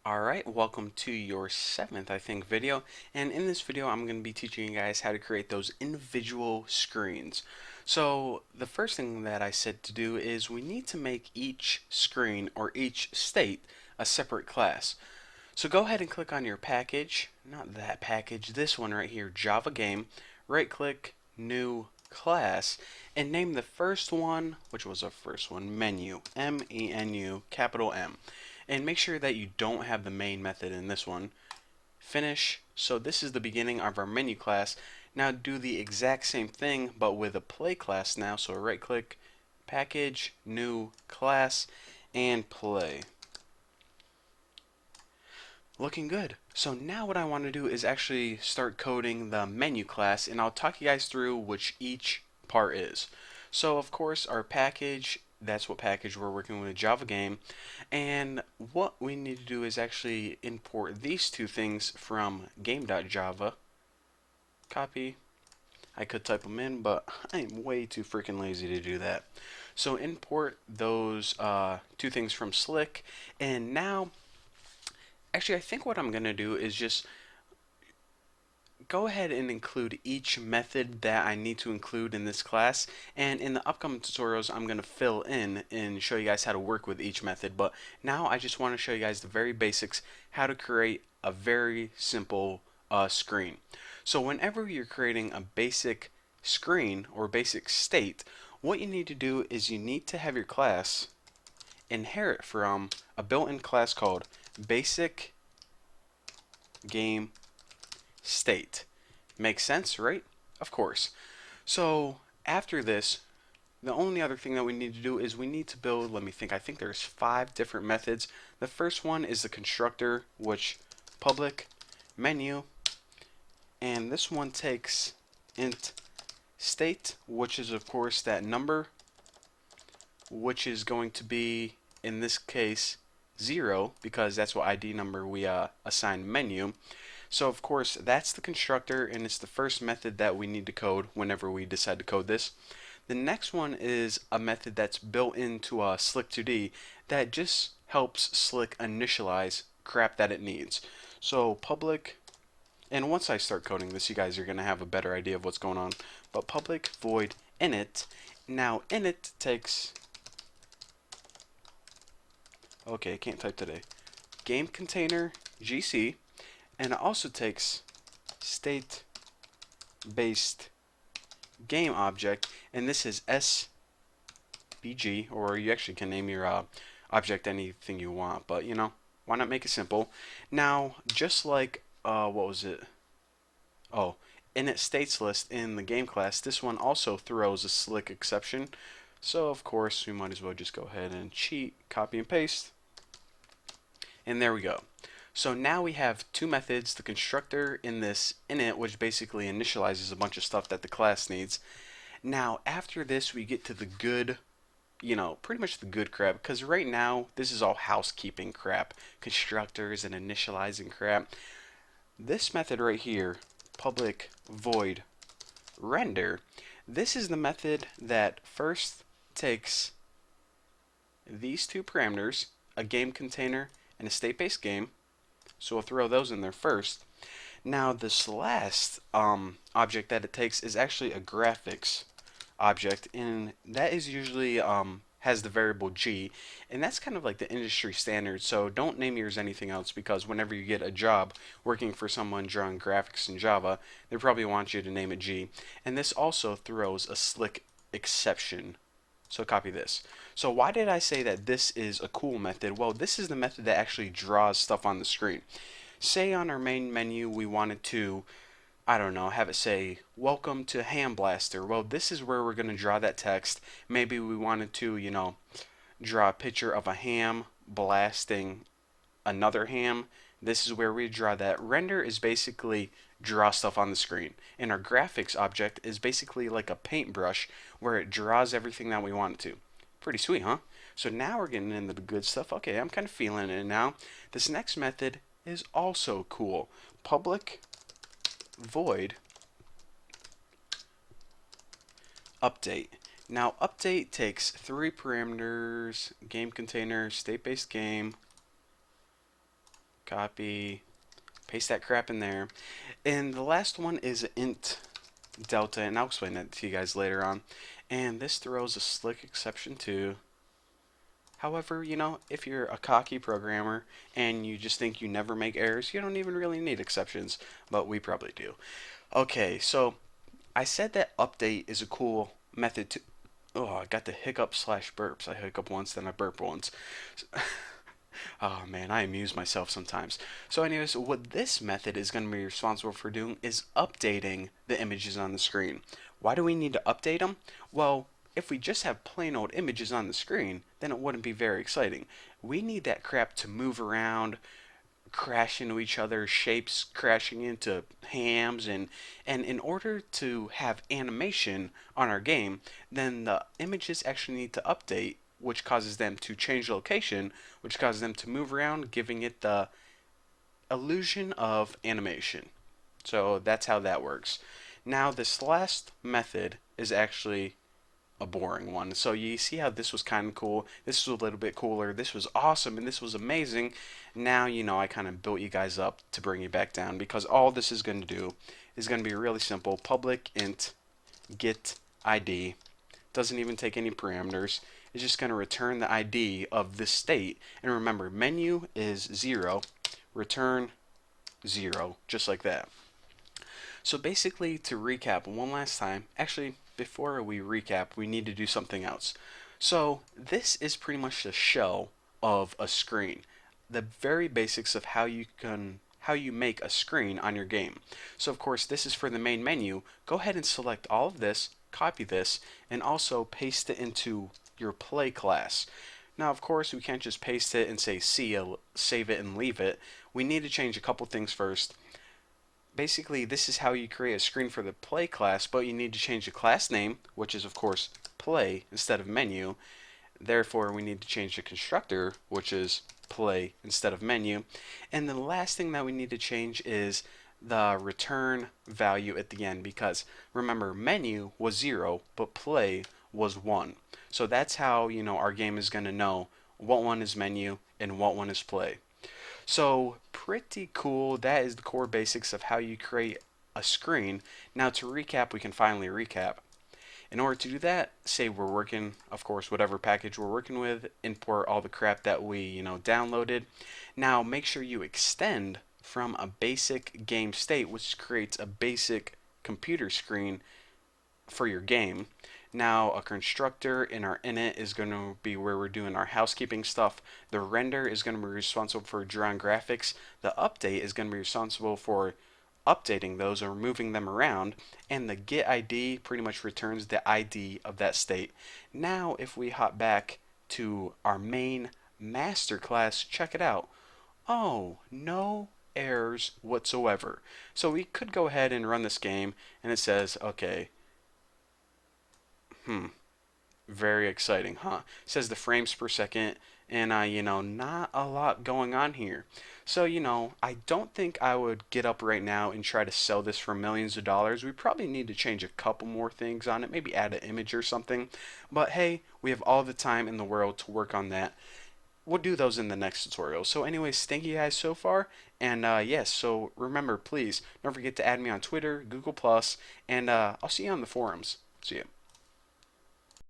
Alright, welcome to your seventh, I think, video. And in this video, I'm going to be teaching you guys how to create those individual screens. So the first thing that I said to do is we need to make each screen or each state a separate class. So go ahead and click on your package, not that package, this one right here, Java Game. Right click, New Class, and name the first one, which was our first one, Menu, M-E-N-U, capital M. And make sure that you don't have the main method in this one. Finish. So this is the beginning of our menu class. Now do the exact same thing, but with a play class now. So right click, package, new class, and play. Looking good. So now what I want to do is actually start coding the menu class, and I'll talk you guys through which each part is. So of course our package, that's what package we're working with, a Java game, and what we need to do is actually import these two things from game.java. Copy. I could type them in, but I am way too freaking lazy to do that. So import those two things from Slick, and now actually I think what I'm gonna do is just go ahead and include each method that I need to include in this class, and in the upcoming tutorials I'm going to fill in and show you guys how to work with each method. But now I just want to show you guys the very basics, how to create a very simple screen. So whenever you're creating a basic screen or basic state, what you need to do is you need to have your class inherit from a built-in class called basic game state. Makes sense, right? Of course. So after this, the only other thing that we need to do is we need to build, let me think, I think there's 5 different methods. The first one is the constructor, which public menu, and this one takes int state, which is of course that number, which is going to be, in this case, 0, because that's what ID number we assign menu. So of course that's the constructor, and it's the first method that we need to code whenever we decide to code this. The next one is a method that's built into Slick 2D that just helps Slick initialize crap that it needs. So public, and once I start coding this, you guys are going to have a better idea of what's going on. But public void init. Now init takes, okay, I can't type today, game container GC, and it also takes state based game object, and this is SBG, or you actually can name your object anything you want, but you know, why not make it simple? Now, just like, what was it? Oh, init states list in the game class, this one also throws a slick exception. So, of course, we might as well just go ahead and cheat, copy and paste, and there we go. So now we have two methods, the constructor in this init, which basically initializes a bunch of stuff that the class needs. Now after this we get to the good, pretty much the good crap, because right now this is all housekeeping crap, constructors and initializing crap. This method right here, public void render, this is the method that first takes these two parameters, a game container and a state-based game, so we'll throw those in there first. Now this last object that it takes is actually a graphics object, and that is usually has the variable G, and that's kind of like the industry standard, so don't name yours anything else, because whenever you get a job working for someone drawing graphics in Java, they probably want you to name it G. And this also throws a slick exception, so copy this. So why did I say that this is a cool method? Well, this is the method that actually draws stuff on the screen. Say on our main menu we wanted to, I don't know, have it say, welcome to Ham Blaster. Well, this is where we're going to draw that text. Maybe we wanted to, draw a picture of a ham blasting another ham. This is where we draw that. Render is basically draw stuff on the screen. And our graphics object is basically like a paintbrush where it draws everything that we want it to. Pretty sweet, huh? So now we're getting into the good stuff. Okay, I'm kind of feeling it now. This next method is also cool. Public void update. Now update takes 3 parameters, game container, state-based game, Copy, paste that crap in there. And the last one is int delta, and I'll explain that to you guys later on. And this throws a slick exception too. However, you know, if you're a cocky programmer and you just think you never make errors, you don't even really need exceptions, but we probably do. Okay, so I said that update is a cool method to. Oh, I got the hiccup slash burps. I hiccup once, then I burp once. Oh man, I amuse myself sometimes. So anyways, what this method is going to be responsible for doing is updating the images on the screen. Why do we need to update them? Well, if we just have plain old images on the screen, then it wouldn't be very exciting. We need that crap to move around, crash into each other, shapes crashing into hams, and in order to have animation on our game, then the images actually need to update, which causes them to change location, which causes them to move around, giving it the illusion of animation. So that's how that works. Now this last method is actually a boring one. So you see how this was kind of cool, this was a little bit cooler, this was awesome, and this was amazing. Now, you know, I kind of built you guys up to bring you back down, because all this is going to do is going to be really simple. Public int get ID, doesn't even take any parameters. It's just going to return the ID of this state. And remember, menu is 0, return 0, just like that. So basically, to recap one last time, actually, before we recap, we need to do something else. So this is pretty much the shell of a screen, the very basics of how you make a screen on your game. So of course, this is for the main menu. Go ahead and select all of this, copy this, and also paste it into your play class. Now, of course, we can't just paste it and say save it and leave it. We need to change a couple things first. Basically, this is how you create a screen for the play class, but you need to change the class name, which is of course play instead of menu. Therefore, we need to change the constructor, which is play instead of menu. And the last thing that we need to change is the return value at the end, because remember, menu was 0, but play was 1. So that's how, you know, our game is going to know what one is menu and what one is play. So pretty cool. That is the core basics of how you create a screen. Now to recap, we can finally recap. In order to do that, say we're working, of course, whatever package we're working with, import all the crap that we, you know, downloaded. Now make sure you extend from a basic game state, which creates a basic computer screen for your game. Now a constructor in our init is going to be where we're doing our housekeeping stuff. The render is going to be responsible for drawing graphics. The update is going to be responsible for updating those or moving them around, and the get ID pretty much returns the ID of that state. Now if we hop back to our main master class, check it out. Oh, no errors whatsoever. So we could go ahead and run this game, and it says, okay, very exciting, huh? It says the frames per second, and you know, not a lot going on here. So, you know, I don't think I would get up right now and try to sell this for millions of dollars. We probably need to change a couple more things on it, maybe add an image or something. But hey, we have all the time in the world to work on that. We'll do those in the next tutorial. So anyways, thank you guys so far. And yes, so remember, please don't forget to add me on Twitter, Google+, and I'll see you on the forums. See ya.